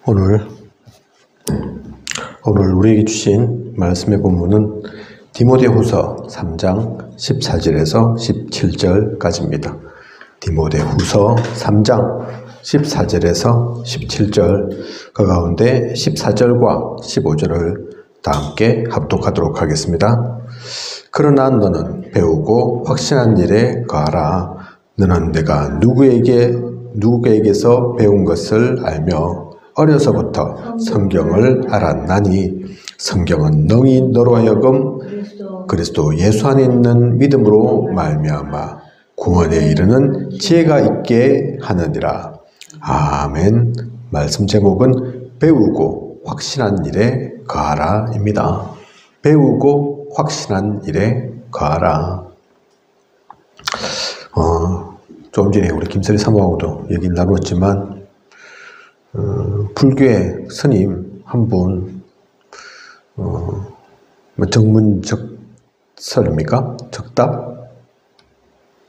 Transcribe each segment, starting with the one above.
오늘 우리에게 주신 말씀의 본문은 디모데후서 3장 14절에서 17절까지입니다. 디모데후서 3장 14절에서 17절, 그 가운데 14절과 15절을 다 함께 합독하도록 하겠습니다. 그러나 너는 배우고 확신한 일에 거하라. 너는 내가 누구에게서 배운 것을 알며 어려서부터 성경을 알았나니 성경은 능히 너로 하여금 그리스도 예수 안에 있는 믿음으로 말미암아 구원에 이르는 지혜가 있게 하느니라. 아멘. 말씀 제목은 배우고 확신한 일에 거하라입니다. 배우고 확신한 일에 거하라. 좀 전에 우리 김설이 사모하고도 얘기를 나눴지만 불교의 스님 한 분, 정문적설입니까? 적답?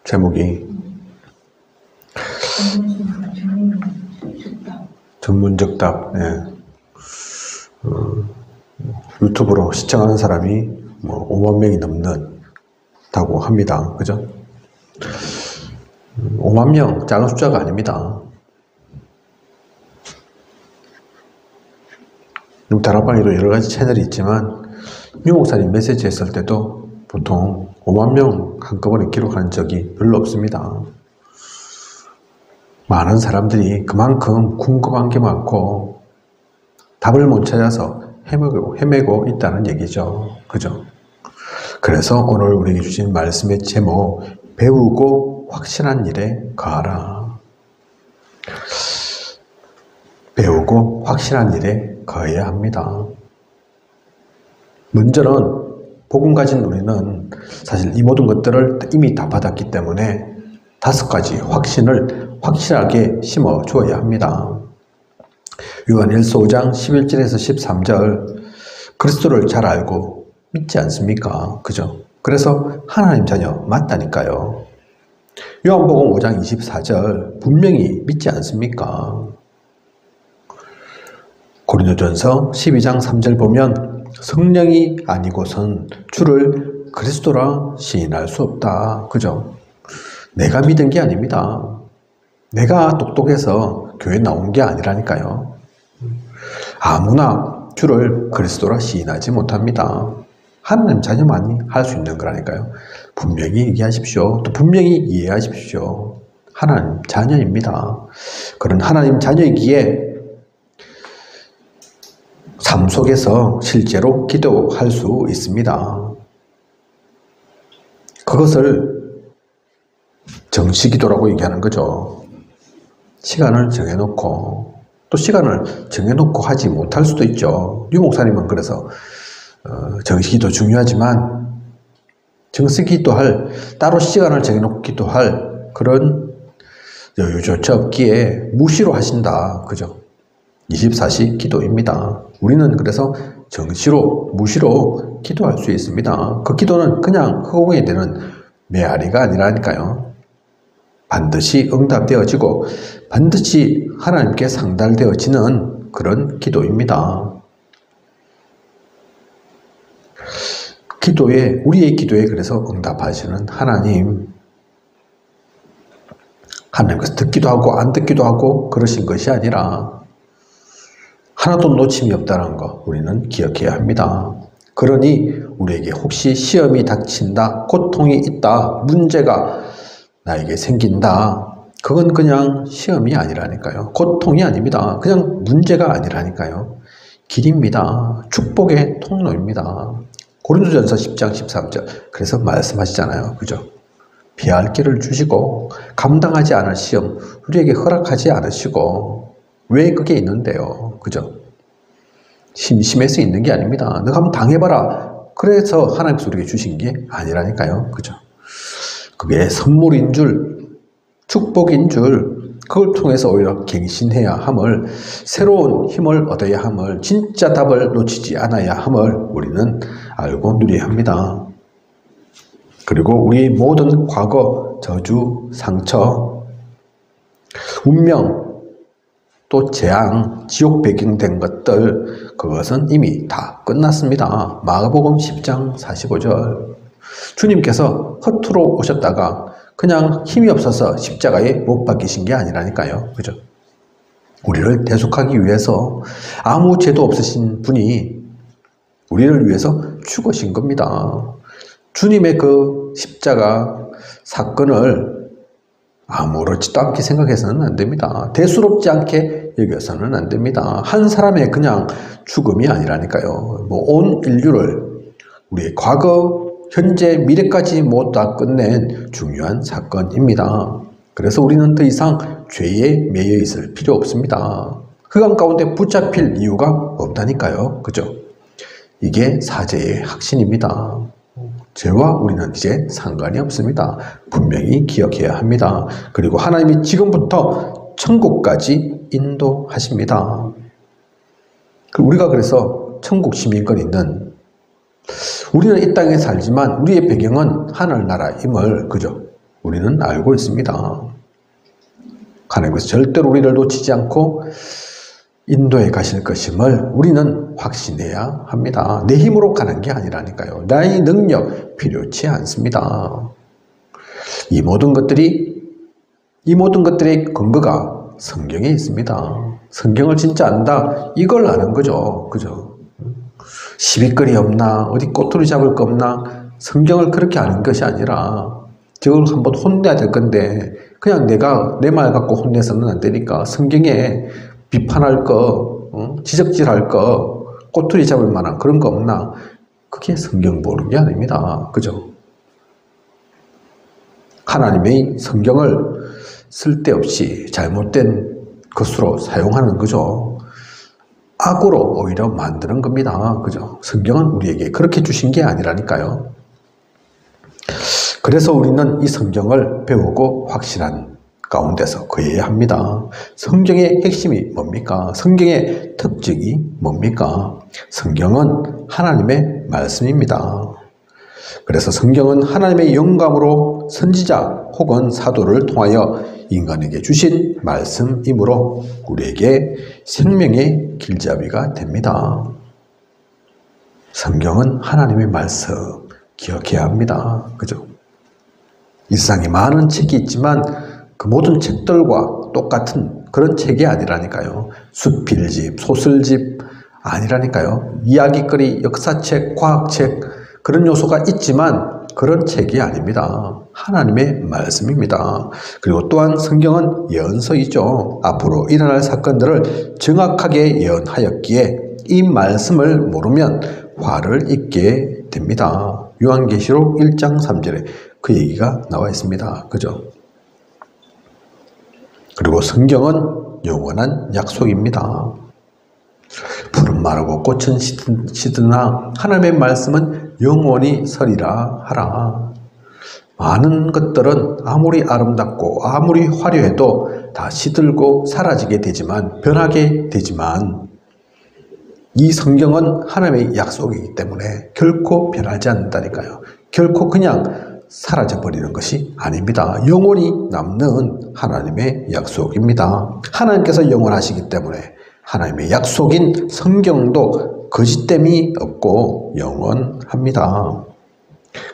제목이 전문적답. 예. 유튜브로 시청하는 사람이 5만 명이 넘는다고 합니다. 그죠? 5만 명, 작은 숫자가 아닙니다. 다락방에도 여러 가지 채널이 있지만 유 목사님 메시지 했을 때도 보통 5만 명 한꺼번에 기록한 적이 별로 없습니다. 많은 사람들이 그만큼 궁금한 게 많고 답을 못 찾아서 헤매고 있다는 얘기죠. 그죠? 그래서 오늘 우리에게 주신 말씀의 제목, 배우고 확신한 일에 거하라. 배우고 확신한 일에 거해야 합니다. 먼저는 복음 가진 우리는 사실 이 모든 것들을 이미 다 받았기 때문에 5가지 확신을 확실하게 심어 주어야 합니다. 요한일서 5장 11절에서 13절, 그리스도를 잘 알고 믿지 않습니까? 그죠? 그래서 하나님 자녀 맞다니까요. 요한복음 5장 24절, 분명히 믿지 않습니까? 고린도전서 12장 3절 보면 성령이 아니고선 주를 그리스도라 시인할 수 없다. 그죠? 내가 믿은 게 아닙니다. 내가 똑똑해서 교회 나온 게 아니라니까요. 아무나 주를 그리스도라 시인하지 못합니다. 하나님 자녀만이 할 수 있는 거라니까요. 분명히 얘기하십시오. 또 분명히 이해하십시오. 하나님 자녀입니다. 그런 하나님 자녀이기에 삶 속에서 실제로 기도할 수 있습니다. 그것을 정시기도라고 얘기하는 거죠. 시간을 정해놓고, 또 시간을 정해놓고 하지 못할 수도 있죠. 유 목사님은 그래서 정시기도 중요하지만 정시기도할, 따로 시간을 정해놓고 기도할 그런 여유조차 없기에 무시로 하신다. 그죠? 24시 기도입니다. 우리는 그래서 정시로, 무시로 기도할 수 있습니다. 그 기도는 그냥 허공에 되는 메아리가 아니라니까요. 반드시 응답되어지고 반드시 하나님께 상달되어지는 그런 기도입니다. 우리의 기도에 그래서 응답하시는 하나님께서 듣기도 하고 안 듣기도 하고 그러신 것이 아니라 하나도 놓침이 없다는 거 우리는 기억해야 합니다. 그러니 우리에게 혹시 시험이 닥친다, 고통이 있다, 문제가 나에게 생긴다, 그건 그냥 시험이 아니라니까요. 고통이 아닙니다. 그냥 문제가 아니라니까요. 길입니다. 축복의 통로입니다. 고린도전서 10장 13절 그래서 말씀하시잖아요. 그죠? 피할 길을 주시고 감당하지 않을 시험 우리에게 허락하지 않으시고 왜 그게 있는데요? 그죠? 심심해서 있는 게 아닙니다. 너가 한번 당해봐라. 그래서 하나님께서 우리에게 주신 게 아니라니까요. 그죠? 그게 선물인 줄, 축복인 줄, 그걸 통해서 오히려 갱신해야 함을, 새로운 힘을 얻어야 함을, 진짜 답을 놓치지 않아야 함을 우리는 알고 누려야 합니다. 그리고 우리 모든 과거, 저주, 상처, 운명, 또 재앙, 지옥 배경된 것들, 그것은 이미 다 끝났습니다. 마가복음 10장 45절. 주님께서 허투루 오셨다가 그냥 힘이 없어서 십자가에 못 박히신 게 아니라니까요. 그죠? 우리를 대속하기 위해서 아무 죄도 없으신 분이 우리를 위해서 죽으신 겁니다. 주님의 그 십자가 사건을 아무렇지도 않게 생각해서는 안 됩니다. 대수롭지 않게 여겨서는 안 됩니다. 한 사람의 그냥 죽음이 아니라니까요. 온 인류를 우리의 과거, 현재, 미래까지 모두 다 끝낸 중요한 사건입니다. 그래서 우리는 더 이상 죄에 매여 있을 필요 없습니다. 흑암 가운데 붙잡힐 이유가 없다니까요. 그죠? 이게 사제의 확신입니다. 죄와 우리는 이제 상관이 없습니다. 분명히 기억해야 합니다. 그리고 하나님이 지금부터 천국까지 인도하십니다. 우리가 그래서 천국 시민권이 우리는 이 땅에 살지만 우리의 배경은 하늘나라임을 그죠? 우리는 알고 있습니다. 하나님께서 절대로 우리를 놓치지 않고 인도에 가실 것임을 우리는 확신해야 합니다. 내 힘으로 가는 게 아니라니까요. 나의 능력 필요치 않습니다. 이 모든 것들의 근거가 성경에 있습니다. 성경을 진짜 안다, 이걸 아는 거죠. 그죠? 시비거리 없나, 어디 꼬투리 잡을 거 없나, 성경을 그렇게 아는 것이 아니라 저걸 한번 혼내야 될 건데 그냥 내가 내 말 갖고 혼내서는 안 되니까 성경에 비판할 거, 지적질할 거, 꼬투리 잡을 만한 그런 거 없나? 그게 성경 보는 게 아닙니다. 그죠? 하나님의 성경을 쓸데없이 잘못된 것으로 사용하는 거죠. 악으로 오히려 만드는 겁니다. 그죠? 성경은 우리에게 그렇게 주신 게 아니라니까요. 그래서 우리는 이 성경을 배우고 확실한 가운데서 거해야 합니다. 성경의 핵심이 뭡니까? 성경의 특징이 뭡니까? 성경은 하나님의 말씀입니다. 그래서 성경은 하나님의 영감으로 선지자 혹은 사도를 통하여 인간에게 주신 말씀이므로 우리에게 생명의 길잡이가 됩니다. 성경은 하나님의 말씀, 기억해야 합니다. 그죠? 이 세상에 많은 책이 있지만 그 모든 책들과 똑같은 그런 책이 아니라니까요. 수필집, 소설집 아니라니까요. 이야기거리, 역사책, 과학책 그런 요소가 있지만 그런 책이 아닙니다. 하나님의 말씀입니다. 그리고 또한 성경은 예언서이죠. 앞으로 일어날 사건들을 정확하게 예언하였기에 이 말씀을 모르면 화를 입게 됩니다. 요한계시록 1장 3절에 그 얘기가 나와 있습니다. 그죠? 그리고 성경은 영원한 약속입니다. 푸른 마르고 꽃은 시드나 하나님의 말씀은 영원히 서리라 하라. 많은 것들은 아무리 아름답고 아무리 화려해도 다 시들고 사라지게 되지만, 변하게 되지만 이 성경은 하나님의 약속이기 때문에 결코 변하지 않는다니까요. 결코 그냥 사라져버리는 것이 아닙니다. 영원히 남는 하나님의 약속입니다. 하나님께서 영원하시기 때문에 하나님의 약속인 성경도 거짓됨이 없고 영원합니다.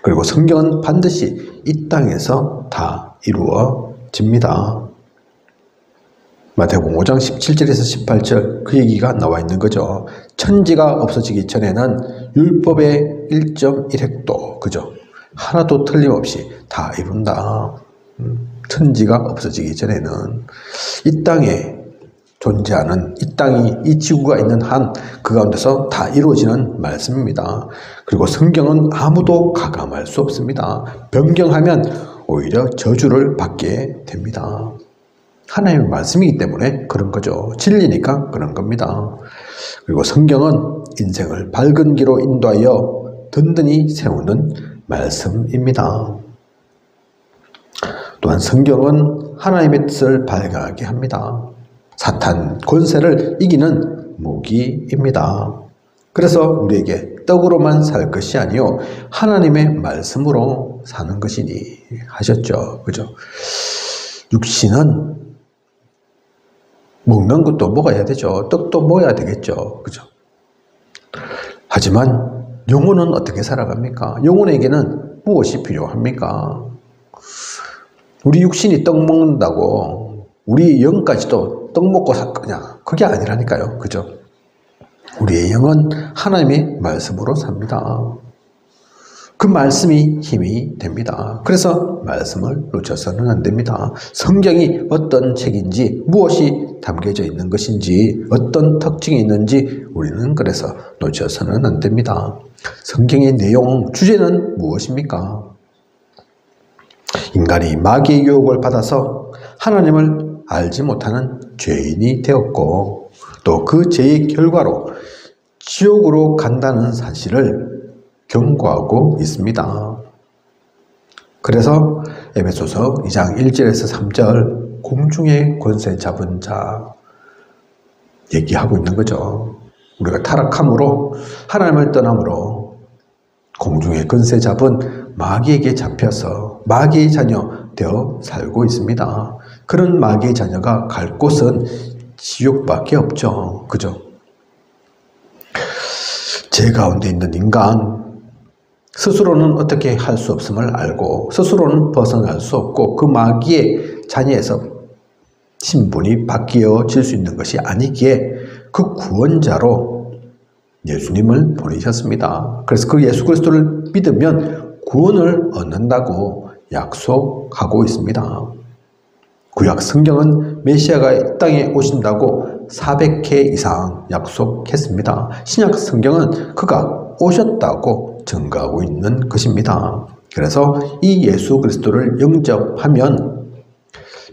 그리고 성경은 반드시 이 땅에서 다 이루어집니다. 마태복음 5장 17절에서 18절 그 얘기가 나와 있는 거죠. 천지가 없어지기 전에는 율법의 1.1획도 그죠? 하나도 틀림없이 다 이룬다. 천지가 없어지기 전에는 이 땅에 존재하는, 이 땅이, 이 지구가 있는 한 그 가운데서 다 이루어지는 말씀입니다. 그리고 성경은 아무도 가감할 수 없습니다. 변경하면 오히려 저주를 받게 됩니다. 하나님의 말씀이기 때문에 그런 거죠. 진리니까 그런 겁니다. 그리고 성경은 인생을 밝은 길로 인도하여 든든히 세우는 말씀입니다. 또한 성경은 하나님의 뜻을 발견하게 합니다. 사탄 권세를 이기는 무기입니다. 그래서 우리에게 떡으로만 살 것이 아니요 하나님의 말씀으로 사는 것이니 하셨죠. 그죠? 육신은 먹는 것도 먹어야 되죠. 떡도 먹어야 되겠죠. 그죠? 하지만 영혼은 어떻게 살아갑니까? 영혼에게는 무엇이 필요합니까? 우리 육신이 떡 먹는다고 우리 영까지도 떡 먹고 살 거냐? 그게 아니라니까요. 그죠? 우리의 영은 하나님의 말씀으로 삽니다. 그 말씀이 힘이 됩니다. 그래서 말씀을 놓쳐서는 안 됩니다. 성경이 어떤 책인지, 무엇이 담겨져 있는 것인지, 어떤 특징이 있는지 우리는 그래서 놓쳐서는 안 됩니다. 성경의 내용, 주제는 무엇입니까? 인간이 마귀의 유혹을 받아서 하나님을 알지 못하는 죄인이 되었고, 또 그 죄의 결과로 지옥으로 간다는 사실을 경고하고 있습니다. 그래서 에베소서 2장 1절에서 3절 공중의 권세 잡은 자 얘기하고 있는 거죠. 우리가 타락함으로 하나님을 떠남으로 공중의 권세 잡은 마귀에게 잡혀서 마귀의 자녀 되어 살고 있습니다. 그런 마귀의 자녀가 갈 곳은 지옥밖에 없죠. 그죠? 죄 가운데 있는 인간 스스로는 어떻게 할 수 없음을 알고 스스로는 벗어날 수 없고 그 마귀의 자녀에서 신분이 바뀌어질 수 있는 것이 아니기에 그 구원자로 예수님을 보내셨습니다. 그래서 그 예수 그리스도를 믿으면 구원을 얻는다고 약속하고 있습니다. 구약 성경은 메시아가 이 땅에 오신다고 400회 이상 약속했습니다. 신약 성경은 그가 오셨다고 증거하고 있는 것입니다. 그래서 이 예수 그리스도를 영접하면,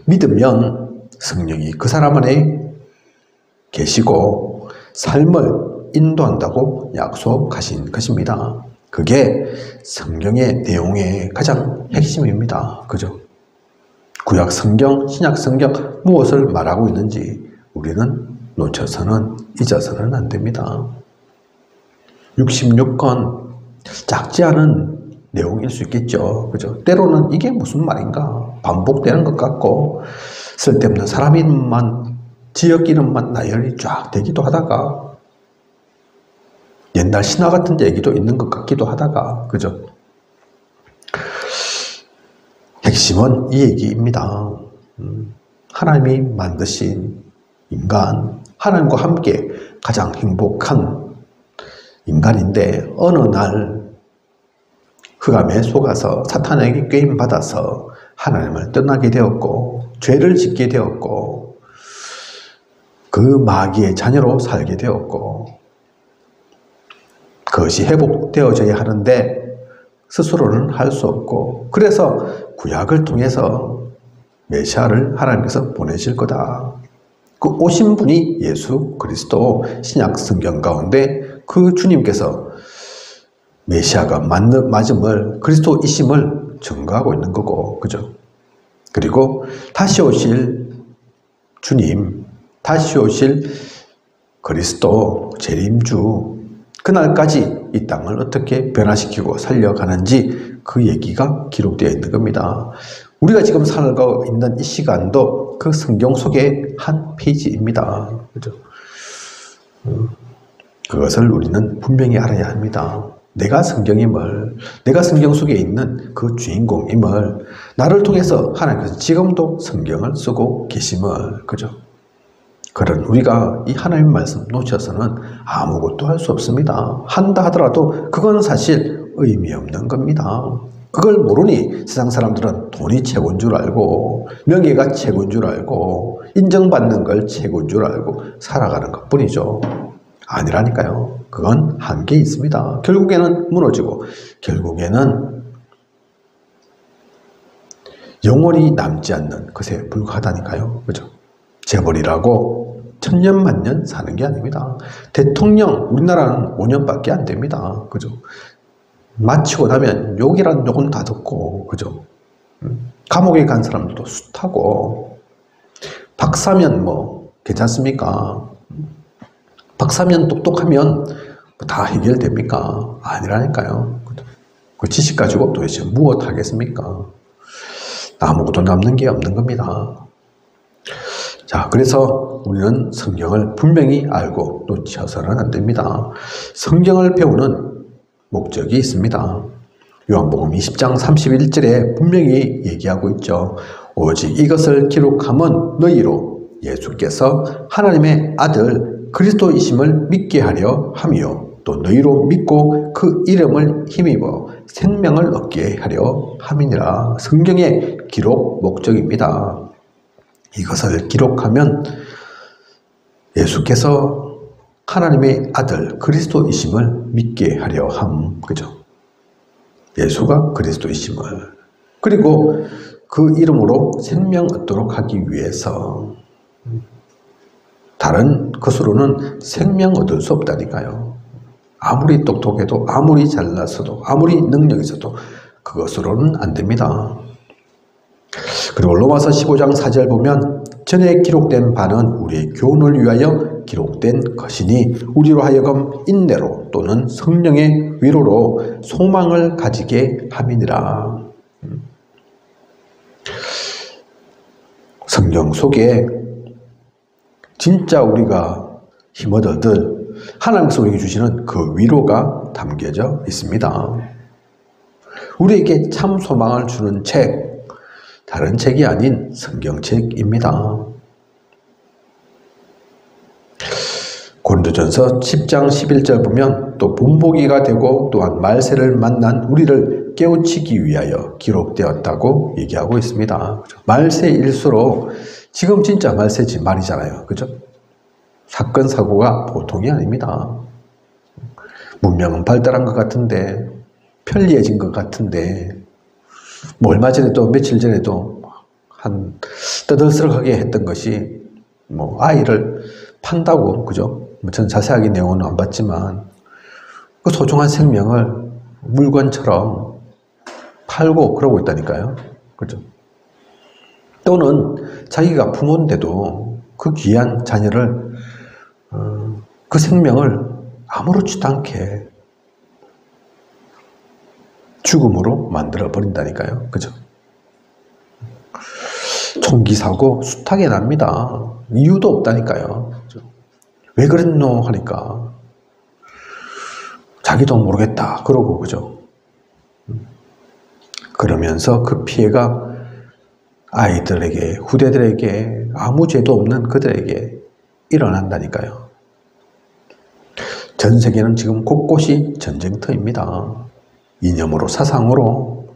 믿으면 성령이 그 사람 안에 계시고 삶을 인도한다고 약속하신 것입니다. 그게 성경의 내용의 가장 핵심입니다. 그죠? 구약 성경, 신약 성경 무엇을 말하고 있는지 우리는 놓쳐서는, 잊어서는 안 됩니다. 66권 작지 않은 내용일 수 있겠죠. 그죠? 때로는 이게 무슨 말인가 반복되는 것 같고 쓸데없는 사람 이름만, 지역 이름만 나열이 쫙 되기도 하다가 옛날 신화 같은 얘기도 있는 것 같기도 하다가, 그죠? 핵심은 이 얘기입니다. 하나님이 만드신 인간, 하나님과 함께 가장 행복한 인간인데 어느 날 흑암에 속아서 사탄에게 꾀임받아서 하나님을 떠나게 되었고 죄를 짓게 되었고 그 마귀의 자녀로 살게 되었고 그것이 회복되어져야 하는데 스스로는 할 수 없고 그래서 구약을 통해서 메시아를 하나님께서 보내실 거다. 그 오신 분이 예수 그리스도, 신약 성경 가운데 그 주님께서 메시아가 맞음을, 그리스도이심을 증거하고 있는 거고, 그죠? 그리고 다시 오실 주님, 다시 오실 그리스도, 재림주, 그날까지 이 땅을 어떻게 변화시키고 살려가는지 그 얘기가 기록되어 있는 겁니다. 우리가 지금 살고 있는 이 시간도 그 성경 속의 한 페이지입니다. 그죠? 그것을 우리는 분명히 알아야 합니다. 내가 성경임을, 내가 성경 속에 있는 그 주인공임을, 나를 통해서 하나님께서 지금도 성경을 쓰고 계심을, 그죠? 그런 우리가 이 하나님 말씀 놓쳐서는 아무것도 할 수 없습니다. 한다 하더라도 그건 사실 의미 없는 겁니다. 그걸 모르니 세상 사람들은 돈이 최고인 줄 알고 명예가 최고인 줄 알고 인정받는 걸 최고인 줄 알고 살아가는 것 뿐이죠. 아니라니까요. 그건 한계 있습니다. 결국에는 무너지고 결국에는 영원히 남지 않는 것에 불과하다니까요. 그죠? 재벌이라고 천년 만년 사는 게 아닙니다. 대통령 우리나라는 5년밖에 안 됩니다. 그죠? 마치고 나면 욕이란 욕은 다 듣고, 그죠? 감옥에 간 사람들도 숱하고, 박사면 뭐 괜찮습니까? 박사면 똑똑하면 다 해결됩니까? 아니라니까요. 그 지식 가지고 도대체 무엇 하겠습니까? 아무것도 남는 게 없는 겁니다. 자, 그래서 우리는 성경을 분명히 알고 놓쳐서는 안 됩니다. 성경을 배우는 목적이 있습니다. 요한복음 20장 31절에 분명히 얘기하고 있죠. 오직 이것을 기록함은 너희로 예수께서 하나님의 아들 그리스도이심을 믿게 하려 함이요 또 너희로 믿고 그 이름을 힘입어 생명을 얻게 하려 함이니라. 성경의 기록 목적입니다. 이것을 기록하면 예수께서 하나님의 아들 그리스도이심을 믿게 하려 함. 그죠? 예수가 그리스도이심을, 그리고 그 이름으로 생명 얻도록 하기 위해서 다른 것으로는 생명 얻을 수 없다니까요. 아무리 똑똑해도 아무리 잘났어도 아무리 능력이 있어도 그것으로는 안 됩니다. 그리고 로마서 15장 4절 보면 전에 기록된 바는 우리의 교훈을 위하여 기록된 것이니 우리로 하여금 인내로 또는 성령의 위로로 소망을 가지게 함이니라. 성경 속에 진짜 우리가 힘 얻을 하나님께서 우리에게 주시는 그 위로가 담겨져 있습니다. 우리에게 참 소망을 주는 책, 다른 책이 아닌 성경책입니다. 고린도전서 10장 11절 보면 또 분보기가 되고 또한 말세를 만난 우리를 깨우치기 위하여 기록되었다고 얘기하고 있습니다. 말세일수록 지금 진짜 말세지 말이잖아요. 그죠? 사건 사고가 보통이 아닙니다. 문명은 발달한 것 같은데, 편리해진 것 같은데, 뭐 얼마 전에도 며칠 전에도 한 떠들썩하게 했던 것이 뭐 아이를 판다고, 그죠? 전 자세하게 내용은 안 봤지만 그 소중한 생명을 물건처럼 팔고 그러고 있다니까요. 그죠? 또는 자기가 부모인데도 그 귀한 자녀를 그 생명을 아무렇지도 않게 죽음으로 만들어 버린다니까요. 그죠? 총기 사고 숱하게 납니다. 이유도 없다니까요. 그죠? 왜 그랬노 하니까 자기도 모르겠다 그러고, 그죠? 그러면서 그 피해가 아이들에게, 후대들에게, 아무 죄도 없는 그들에게 일어난다니까요. 전 세계는 지금 곳곳이 전쟁터입니다. 이념으로, 사상으로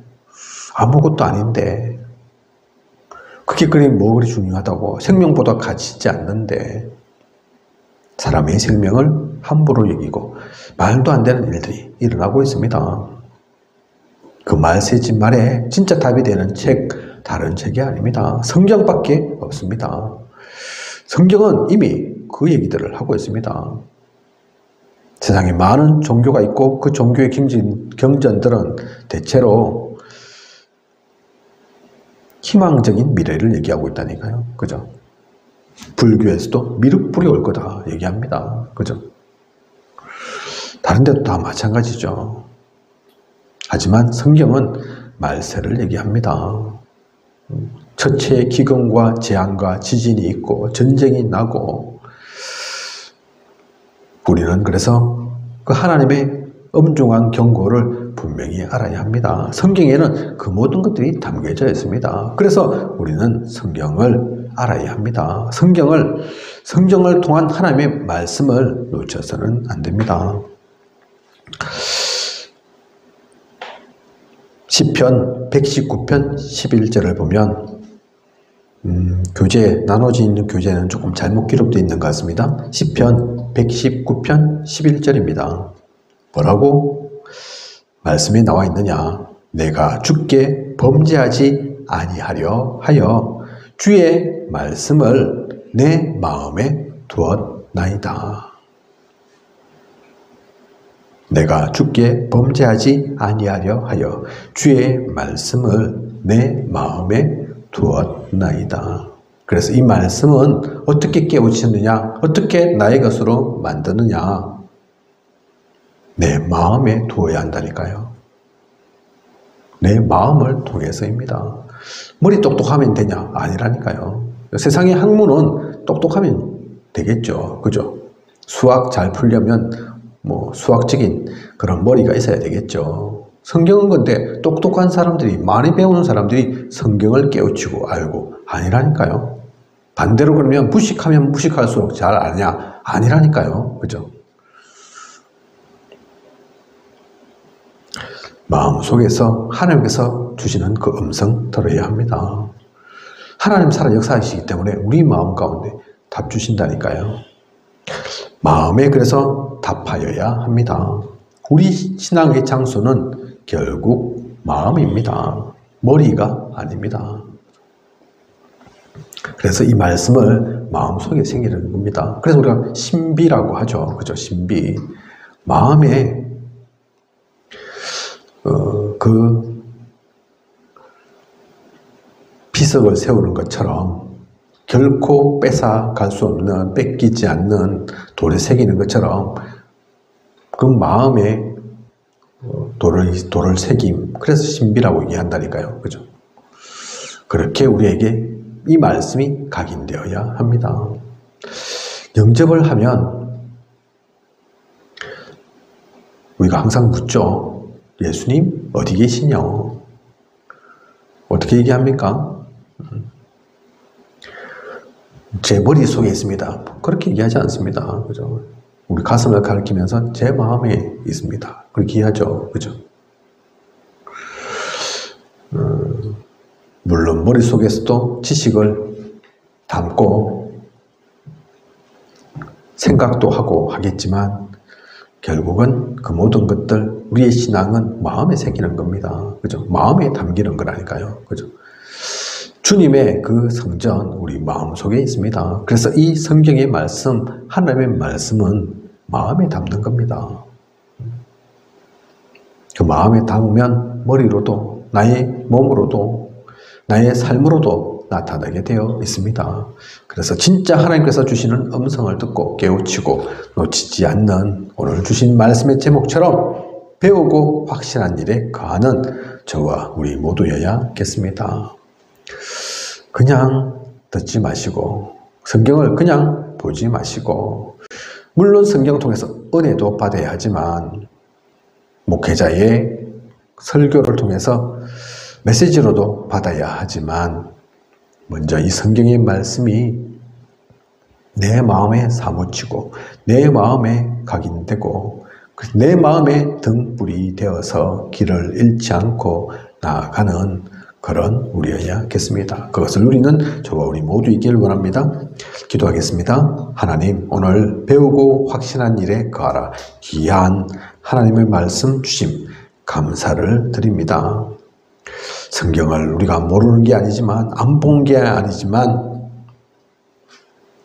아무것도 아닌데 그게 그리 뭐 그리 중요하다고, 생명보다 가치지 않는데 사람의 생명을 함부로 여기고 말도 안 되는 일들이 일어나고 있습니다. 그 말세지 말에 진짜 답이 되는 책, 다른 책이 아닙니다. 성경밖에 없습니다. 성경은 이미 그 얘기들을 하고 있습니다. 세상에 많은 종교가 있고 그 종교의 경전들은 대체로 희망적인 미래를 얘기하고 있다니까요. 그죠? 불교에서도 미륵불이 올 거다 얘기합니다. 그죠? 다른 데도 다 마찬가지죠. 하지만 성경은 말세를 얘기합니다. 처체의 기근과 재앙과 지진이 있고 전쟁이 나고, 우리는 그래서 그 하나님의 엄중한 경고를 분명히 알아야 합니다. 성경에는 그 모든 것들이 담겨져 있습니다. 그래서 우리는 성경을 알아야 합니다. 성경을 통한 하나님의 말씀을 놓쳐서는 안 됩니다. 시편 119편 11절을 보면 나눠져 있는 교재는 조금 잘못 기록되어 있는 것 같습니다. 시편 119편 11절입니다. 뭐라고 말씀이 나와 있느냐? 내가 주께 범죄하지 아니하려 하여 주의 말씀을 내 마음에 두었나이다. 내가 주께 범죄하지 아니하려 하여 주의 말씀을 내 마음에 두었나이다. 그래서 이 말씀은 어떻게 깨우치느냐, 어떻게 나의 것으로 만드느냐, 내 마음에 두어야 한다니까요. 내 마음을 통해서입니다. 머리 똑똑하면 되냐? 아니라니까요. 세상의 학문은 똑똑하면 되겠죠. 그죠? 수학 잘 풀려면 뭐 수학적인 그런 머리가 있어야 되겠죠. 성경은 근데 똑똑한 사람들이, 많이 배우는 사람들이 성경을 깨우치고 알고 아니라니까요. 반대로 그러면 무식하면 무식할수록 잘 아냐? 아니라니까요. 그죠? 마음속에서 하나님께서 주시는 그 음성 들어야 합니다. 하나님 살아 역사하시기 때문에 우리 마음 가운데 답 주신다니까요. 마음에 그래서 답하여야 합니다. 우리 신앙의 장소는 결국 마음입니다. 머리가 아닙니다. 그래서 이 말씀을 마음속에 생기는 겁니다. 그래서 우리가 신비라고 하죠. 그죠? 신비. 마음에 그 비석을 세우는 것처럼 결코 뺏어갈 수 없는, 뺏기지 않는 돌에 새기는 것처럼 그 마음에 돌을 새김. 그래서 신비라고 얘기한다니까요. 그죠? 그렇게 우리에게 이 말씀이 각인되어야 합니다. 영접을 하면 우리가 항상 묻죠. 예수님 어디 계시냐? 어떻게 얘기합니까? 제 머릿속에 있습니다. 그렇게 얘기하지 않습니다. 그죠? 우리 가슴을 가리키면서 제 마음에 있습니다. 그렇게 얘기하죠. 그죠? 물론 머릿속에서도 지식을 담고 생각도 하고 하겠지만 결국은 그 모든 것들, 우리의 신앙은 마음에 새기는 겁니다. 그죠? 마음에 담기는 거라니까요. 그죠? 주님의 그 성전, 우리 마음속에 있습니다. 그래서 이 성경의 말씀, 하나님의 말씀은 마음에 담는 겁니다. 그 마음에 담으면 머리로도, 나의 몸으로도, 나의 삶으로도 나타나게 되어 있습니다. 그래서 진짜 하나님께서 주시는 음성을 듣고 깨우치고 놓치지 않는 오늘 주신 말씀의 제목처럼 배우고 확신한 일에 거하는 저와 우리 모두여야겠습니다. 그냥 듣지 마시고 성경을 그냥 보지 마시고 물론 성경을 통해서 은혜도 받아야 하지만 목회자의 설교를 통해서 메시지로도 받아야 하지만 먼저 이 성경의 말씀이 내 마음에 사무치고 내 마음에 각인되고 내 마음에 등불이 되어서 길을 잃지 않고 나아가는 그런 우리여야겠습니다. 그것을 우리는 저와 우리 모두 있기를 원합니다. 기도하겠습니다. 하나님, 오늘 배우고 확신한 일에 거하라. 귀한 하나님의 말씀 주심 감사를 드립니다. 성경을 우리가 모르는 게 아니지만 안 본 게 아니지만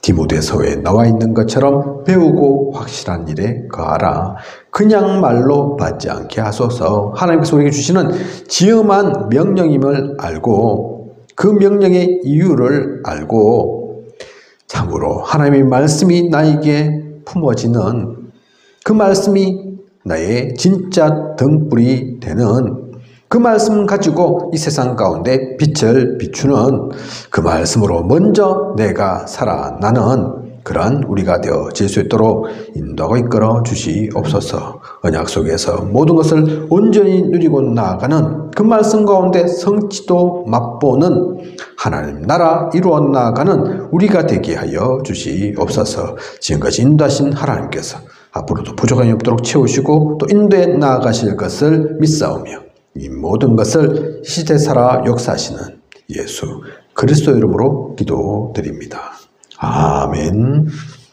디모데서에 나와 있는 것처럼 배우고 확실한 일에 거하라. 그냥 말로 받지 않게 하소서. 하나님께서 우리에게 주시는 지엄한 명령임을 알고 그 명령의 이유를 알고 참으로 하나님의 말씀이 나에게 품어지는 그 말씀이 나의 진짜 등불이 되는 그 말씀 가지고 이 세상 가운데 빛을 비추는 그 말씀으로 먼저 내가 살아나는 그런 우리가 되어질 수 있도록 인도하고 이끌어 주시옵소서. 언약 속에서 모든 것을 온전히 누리고 나아가는 그 말씀 가운데 성취도 맛보는 하나님 나라 이루어 나아가는 우리가 되게 하여 주시옵소서. 지금까지 인도하신 하나님께서 앞으로도 부족함이 없도록 채우시고 또 인도에 나아가실 것을 믿사오며 이 모든 것을 시대 살아 역사하시는 예수 그리스도 이름으로 기도드립니다. 아멘.